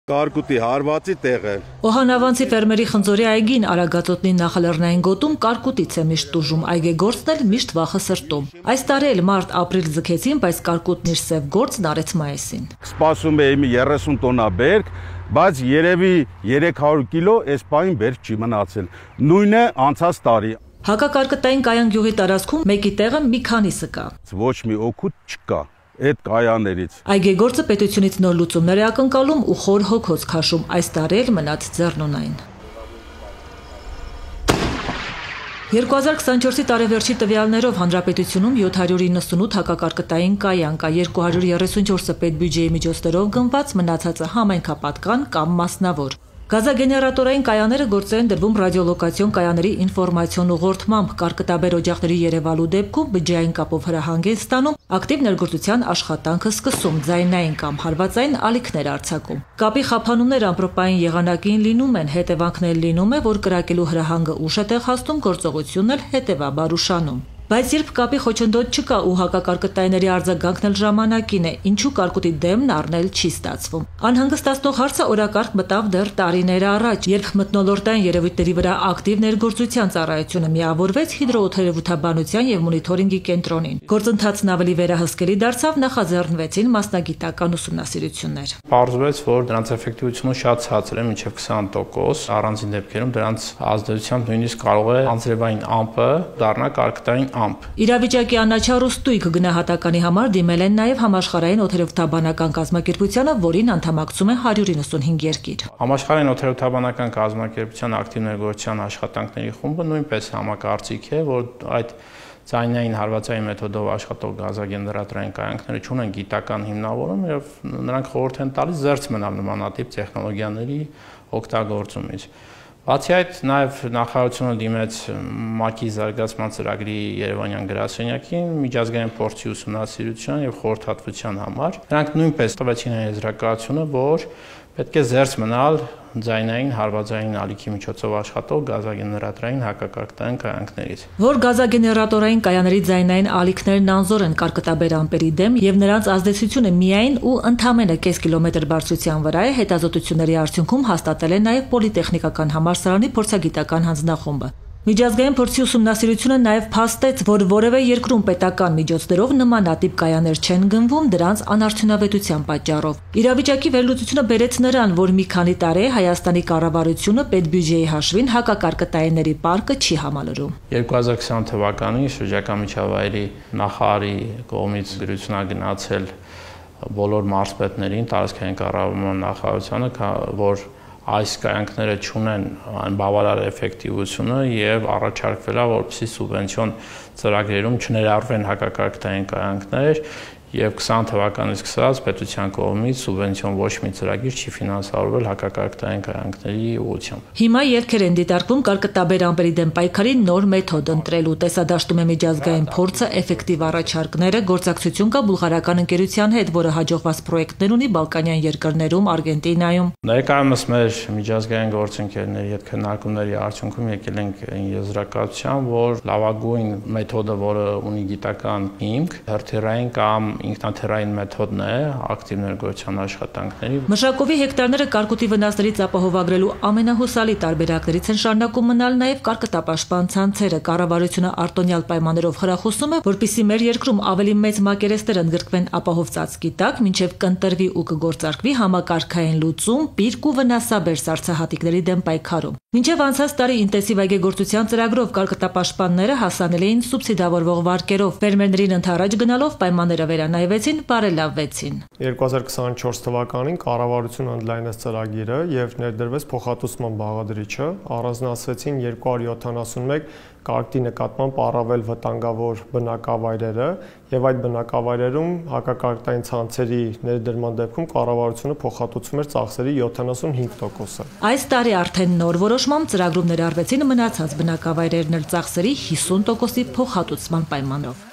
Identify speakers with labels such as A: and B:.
A: Կարկուտի հարվածի տեղ է։
B: Օհանավանցի ֆերմերի խնձորի այգին Արագածոտնի նախալեռնային գոտում կարկուտից է միշտ տուժում, այգեգործն էլ միշտ վախը սրտում։ Այս տարի էլ մարտ-ապրիլ ձգեցին, բայց կարկուտն իր սև գործն արեց մայիսին։
A: Սպասում է իմի 30 տոննա բերք, բայց երևի 300 կիլո այս պահին բերք չի մնացել։ Նույնը անցած տարի։
B: Հակակարկտային Կայան գյուղի տարածքում մեկի տեղը մի քանիսը կա։
A: Ոչ մի օգուտ չկա այդ կայաններից։
B: Այգեգործը պետությունից նոր լուծումներ է ակնկալում ու խոր հոգոց քաշում, այս տարի էլ մնաց ձեռնունայն։ 2024-ի տարեվերջի տվյալներով հանրապետությունում 798 հակակարկտային կայան կա, 234-ը պետբյուջեի միջոցներով գնված, մնացածը համայնքապատկան կամ մասնավոր։ Գազագեներատորային կայաները գործել են դրվում ռադիոլոկացիոն կայաների ինֆորմացիոն ուղղորդմամբ, կարկտաբեր օջախների երևալու դեպքում բջջային կապով հրահանգ են ստանում, ակտիվ ներգործության աշխատանքը սկսում, ձայնային կամ հարվածային ալիքներ արձակում։ Կապի խափանումներ ամպրոպային եղանակին լինում են, հետևանքն էլ լինում է, որ կրակելու հրահանգը ուշ է տեղ հասնում, գործողությունն էլ հետևաբար ուշանում։ Բայց երբ կապի խոչընդոտ չկա ու հակակարկտայինների արձագանքն էլ ժամանակին է, ինչու կարկուտի դեմն առնել չի ստացվում։ Անհանգստացնող հարցը օրակարգ մտավ դեռ տարիներ առաջ, երբ մթնոլորտային երևույթների վրա ակտիվ ներգործության ծառայությունը միավորվեց հիդրոօթերևութաբանության եւ մոնիթորինգի կենտրոնին։ Գործընթացն ավելի վերահսկելի դարձավ, նախաձեռնվեցին մասնագիտական ուսումնասիրություններ։
C: Պարզվեց, որ դրանց էֆեկտիվությունը շատ ցածր է, մինչև 20%, առանձին դեպքերում դրանց ազդեցությամբ նույնիսկ կարող է անձրևային ամպը դառնալ կարկտային ամպ։
B: Իրավիճակի անաչառ ու ստույգ գնահատականի համար դիմել են նաև համաշխարհային օթերևութաբանական կազմակերպությանը, որին անդամակցում է 195 երկիր։
C: Համաշխարհային օթերևութաբանական կազմակերպության ակտիվ ներգործության աշխատանքների խումբը նույնպես համակարծիք է, որ այդ ձայնային հարվածային մեթոդով աշխատող գազագեներատորային կայանքները չունեն գիտական հիմնավորում եւ նրանք խորհուրդ են տալիս զերծ մնալ նմանատիպ տեխնոլոգիաների օգտագործումից։ Բացի այդ, նաև նախարարությունը դիմեց ՄԱԿ-ի զարգացման ծրագրի Երևանյան գրասենյակին միջազգային փորձի ուսումնասիրության եւ խորհրդատվության համար։ Նրանք նույնպես տվեցին եզրակացությունը, որ պետք է զերծ մնալ ձայնային հարվածային ալիքի միջոցով աշխատող գազագեներատորային հակակարկտային կայանքներից։
B: Որ գազագեներատորային կայանների ձայնային ալիքներն անզոր են կարկտաբեր ամպերի դեմ եւ նրանց ազդեցությունը միայն ու ընդամենը կես կիլոմետր բարձրության վրա է, հետազոտությունների արդյունքում հաստատել է նաեւ Պոլիտեխնիկական համալսարանի փորձագիտական հանձնախումբը։ Միջազգային փորձի ուսումնասիրությունը նաև փաստեց, որ որևէ երկրում պետական միջոցներով նմանատիպ կայաններ չեն գնվում դրանց անարդյունավետության պատճառով։ Իրավիճակի վերլուծությունը բերեց նրան, որ մի քանի տարի Հայաստանի կառավարությունը պետբյուջեի հաշվին հակակարկտայինների պարկը չի համալրում։
C: 2020 թվականին շրջակա միջավայրի նախարարի կողմից գրություն է գնացել բոլոր մարզպետներին, տարածքային կառավարման նախարարությանը, որ այս կայանքները չունեն բավարար էֆեկտիվությունը եւ առաջարկվել է, որպեսզի սուբվենցիոն ծրագրերում չներառվեն հակակարկտային կայանքներ եւ 20 թվականից սկսած պետության կողմից սուբվենցիոն ոչ մի ծրագիր չի ֆինանսավորվել հակակարկտային կայանքների ուղղությամբ։
B: Հիմա ելքեր են դիտարկվում կարկտաբեր ամպերի դեմ պայքարի նոր մեթոդ ընտրելու, տեսադաշտում է միջազգային փորձը, էֆեկտիվ առաջարկները, գործակցություն կա բուլղարական ընկերության հետ, որը հաջողված պրոյեկտներ ունի Բալկանյան երկրներում, Արգենտինայում։
C: Ներկայումս մեր միջազգային գործընկերների հետ քննարկումների արդյունքում եկել ենք եզրակացության, որ լավագույն մեթոդը, որը ունի գիտական հիմք, հրթիռային կամ ինքնաթիռային մեթոդն է ակտիվ ներգործության աշխատանքների։
B: Մշակովի հեկտարները կարկուտի վնասներից ապահովագրելու ամենահուսալի տարբերակներից են շարունակում մնալ նաև կարկտապաշտպան ցանցերը։ Կառավարությունը արտոնյալ պայմաններով խրախուսում է, որպեսզի մեր երկրում ավելի մեծ մակերեսներ ընդգրկվեն ապահով ծածկի տակ, մինչև կընտրվի ու կգործարկվի համակարգային լուծում պիրկ ու վնասաբեր սառցահատիկների դեմ պայքարում։ Մինչև անցած տարի ինտենսիվ այգեգործության ծրագրով կարկտապաշտպանները հասանել էին սուբսիդավորվող վարկերով, ֆերմերներին ընդառաջ գնալով պայմանները վերանայվեցին, բարելավվեցին։
D: 2024 թվականին կառավարությունը ընդլայնեց ծրագիրը եւ ներդրվեց փոխհատուցման բաղադրիչը, առանձնացվեցին 271 կարկտի նկատմամբ առավել վտանգավոր բնակավայրերը եւ այդ բնակավայրերում հակակարկտային ցանցերի ներդրման դեպքում կառավարությունը փոխհատուցում էր ծախսերի 75%-ը։
B: Այս տարի արդեն նոր որոշմամբ ծրագրում ներառվեցին մնացած բնակավայրերն էլ ծախսերի 50%-ի փոխհատուցման պայմանով։